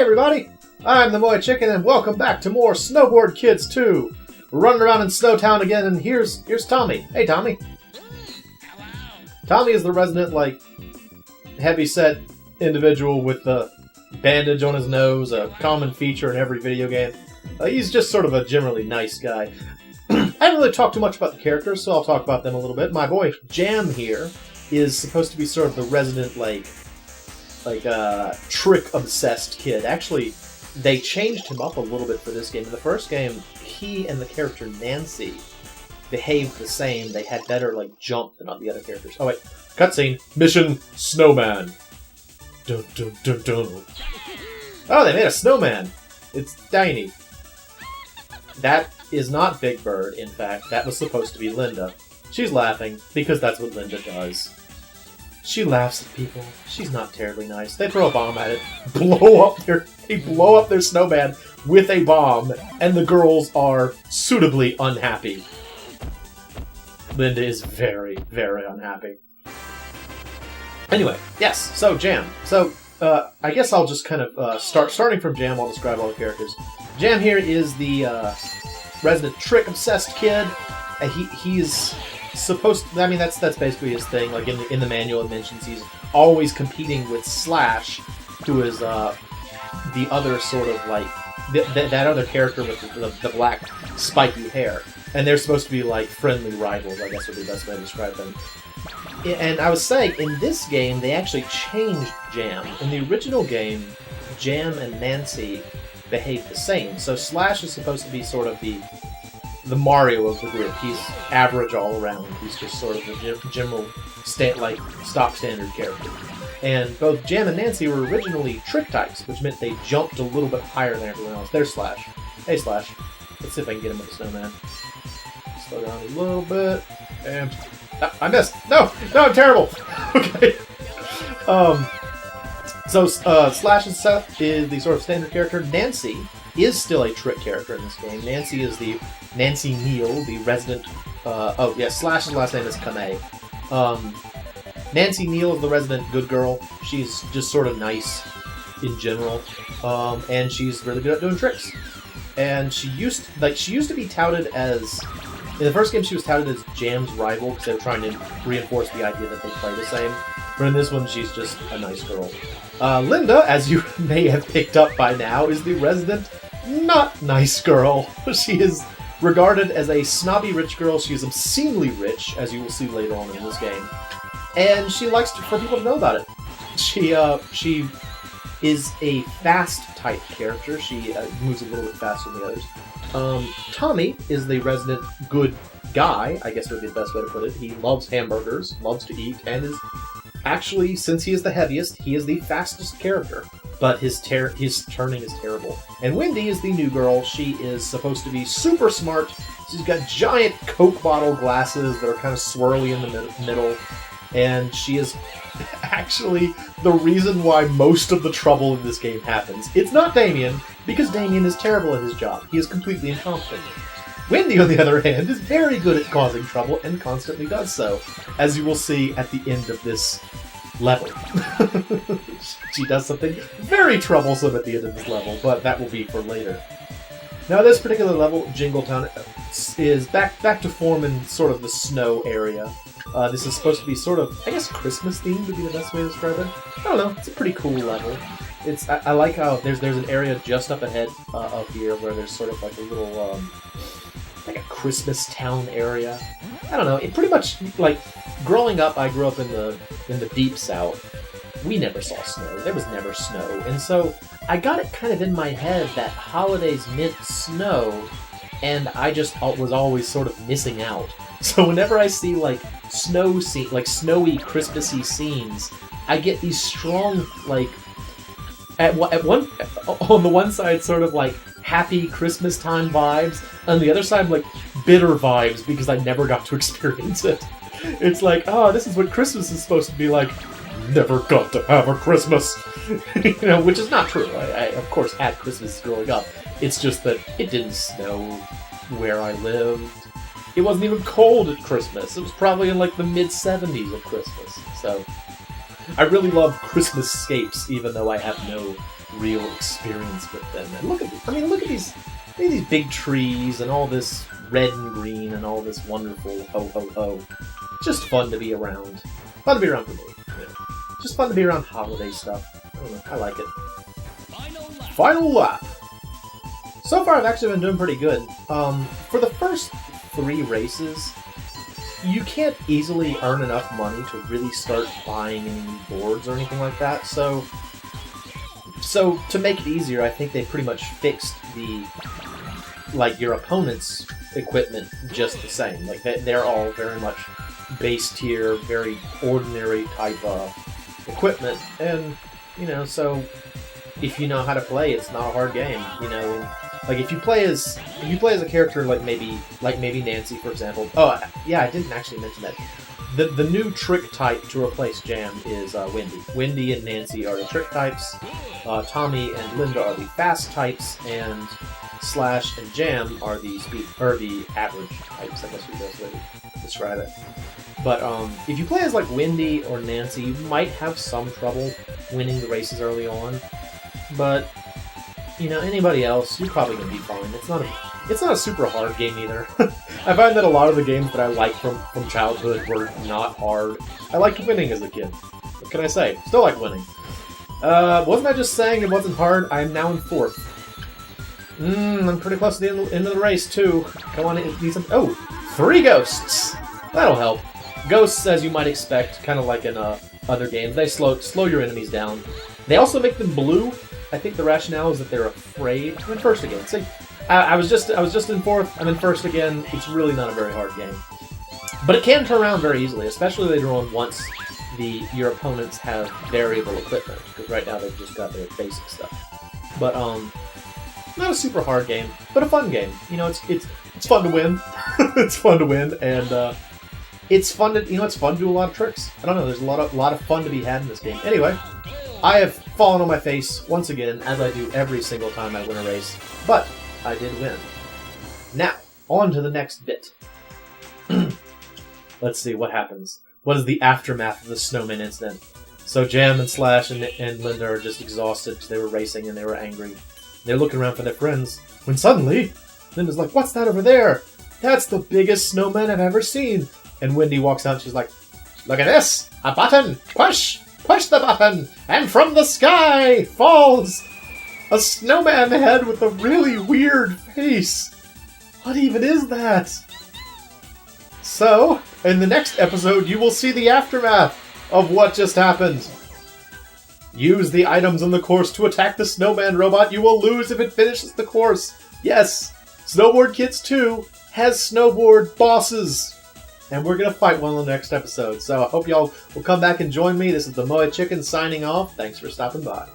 everybody, I'm the MoeChicken and welcome back to more Snowboard Kids 2. We're running around in Snowtown again and here's Tommy. Hey Tommy. Tommy is the resident, heavy-set individual with the bandage on his nose, a common feature in every video game. He's just sort of a generally nice guy. I haven't really talked too much about the characters, so I'll talk about them a little bit. My boy Jam here is supposed to be sort of the resident, trick-obsessed kid. Actually, they changed him up a little bit for this game. In the first game, he and the character Nancy behaved the same. They had better, jump than all the other characters. Oh, wait. Cutscene. Mission Snowman. Dun, dun, dun, dun. Oh, they made a snowman. It's tiny. That is not Big Bird, in fact. That was supposed to be Linda. She's laughing, because that's what Linda does. She laughs at people. She's not terribly nice. They throw a bomb at it, they blow up their snowman with a bomb, and the girls are suitably unhappy. Linda is very, very unhappy. Anyway, yes, so Jam. So, I guess I'll just kind of starting from Jam, I'll describe all the characters. Jam here is the resident trick-obsessed kid. He's supposed to, that's basically his thing. Like in the manual it mentions he's always competing with Slash, who is the other sort of that other character with the black spiky hair. And they're supposed to be friendly rivals, I guess would be the best way to describe them. And I was saying, in this game, they actually changed Jam. In the original game, Jam and Nancy behave the same. So Slash is supposed to be sort of the Mario of the group. He's average all around. He's just sort of the general stock standard character. And both Jam and Nancy were originally trick types, which meant they jumped a little bit higher than everyone else. There's Slash. Hey Slash. Let's see if I can get him with the snowman. Slow down a little bit. And I missed. No, I'm terrible. Okay. So Slash and Seth is the sort of standard character. Nancy is still a trick character in this game. Nancy is the Nancy Neal, the resident. Slash's last name is Kamei. Nancy Neal is the resident good girl. She's just sort of nice in general, and she's really good at doing tricks. And she used to be touted as. In the first game, she was touted as Jam's rival because they were trying to reinforce the idea that they play the same. But in this one, she's just a nice girl. Linda, as you may have picked up by now, is the resident not nice girl. She is regarded as a snobby rich girl. She is obscenely rich, as you will see later on in this game. And she likes for people to know about it. She is a fast-type character. She moves a little bit faster than the others. Tommy is the resident good guy, I guess would be the best way to put it. He loves hamburgers, loves to eat, and is actually, since he is the heaviest, he is the fastest character. But his turning is terrible. And Wendy is the new girl. She is supposed to be super smart. She's got giant Coke bottle glasses that are kind of swirly in the middle. And she is actually the reason why most of the trouble in this game happens. It's not Damien, because Damien is terrible at his job. He is completely incompetent. Wendy, on the other hand, is very good at causing trouble and constantly does so, as you will see at the end of this level. She does something very troublesome at the end of this level, but that will be for later. Now, this particular level, Jingletown, is back to form in sort of the snow area. This is supposed to be sort of, I guess, Christmas-themed would be the best way to describe it. I don't know, it's a pretty cool level. I like how there's an area just up ahead of here where there's sort of a little, a Christmas town area. I don't know, it pretty much, growing up, I grew up in the deep south. We never saw snow. There was never snow. And so I got it kind of in my head that holidays meant snow, and I just was always sort of missing out. So whenever I see snowy, Christmassy scenes, I get these strong on the one side sort of happy Christmas time vibes, on the other side bitter vibes because I never got to experience it. It's this is what Christmas is supposed to be like. Never got to have a Christmas, which is not true. I of course had Christmas growing up. It's just that it didn't snow where I lived. It wasn't even cold at Christmas. It was probably in the mid-70s at Christmas. So I really love Christmas scapes, even though I have no real experience with them. And look at these big trees and all this red and green and all this wonderful ho ho ho. Just fun to be around. Fun to be around for me. You know. Just fun to be around holiday stuff. I don't know. I like it. Final lap. So far, I've actually been doing pretty good. For the first 3 races, you can't easily earn enough money to really start buying any new boards or anything like that. So to make it easier, I think they pretty much fixed your opponent's equipment just the same. Like they're all very much base tier, very ordinary type equipment, and so if you know how to play, it's not a hard game. Like if you play as a character like maybe Nancy, for example. Oh yeah, I didn't actually mention that. The new trick type to replace Jam is Wendy. Wendy and Nancy are the trick types. Tommy and Linda are the fast types, and Slash and Jam are the average types. I guess would be the best way to describe it. But if you play as like Wendy or Nancy, you might have some trouble winning the races early on. But anybody else, you're probably gonna be fine. It's not a super hard game either. I find that a lot of the games that I liked from childhood were not hard. I liked winning as a kid. What can I say? Still like winning. Wasn't I just saying it wasn't hard? I am now in 4th. I'm pretty close to the end of the race too. Come on, these. Oh, 3 ghosts. That'll help. Ghosts, as you might expect, kind of like in other games, they slow your enemies down. They also make them blue. I think the rationale is that they're afraid. I'm in 1st again. See, I was just in 4th. I'm in 1st again. It's really not a very hard game, but it can turn around very easily, especially later on once your opponents have variable equipment. Because right now they've just got their basic stuff. But not a super hard game, but a fun game. It's fun to win. It's fun to win, and it's fun to it's fun to do a lot of tricks. I don't know. There's a lot of fun to be had in this game. Anyway. I have fallen on my face once again, as I do every single time I win a race, but I did win. Now, on to the next bit. Let's see what happens. What is the aftermath of the snowman incident? So Jam and Slash and Linda are just exhausted because they were racing and they were angry. They're looking around for their friends, when suddenly, Linda's like, "What's that over there? That's the biggest snowman I've ever seen." And Wendy walks out and she's like, "Look at this! A button! Push! Push the button, and from the sky falls a snowman head with a really weird face. What even is that?" So, in the next episode, you will see the aftermath of what just happened. Use the items on the course to attack the snowman robot. You will lose if it finishes the course. Yes, Snowboard Kids 2 has snowboard bosses. And we're going to fight one in the next episode. So I hope y'all will come back and join me. This is the MoeChicken signing off. Thanks for stopping by.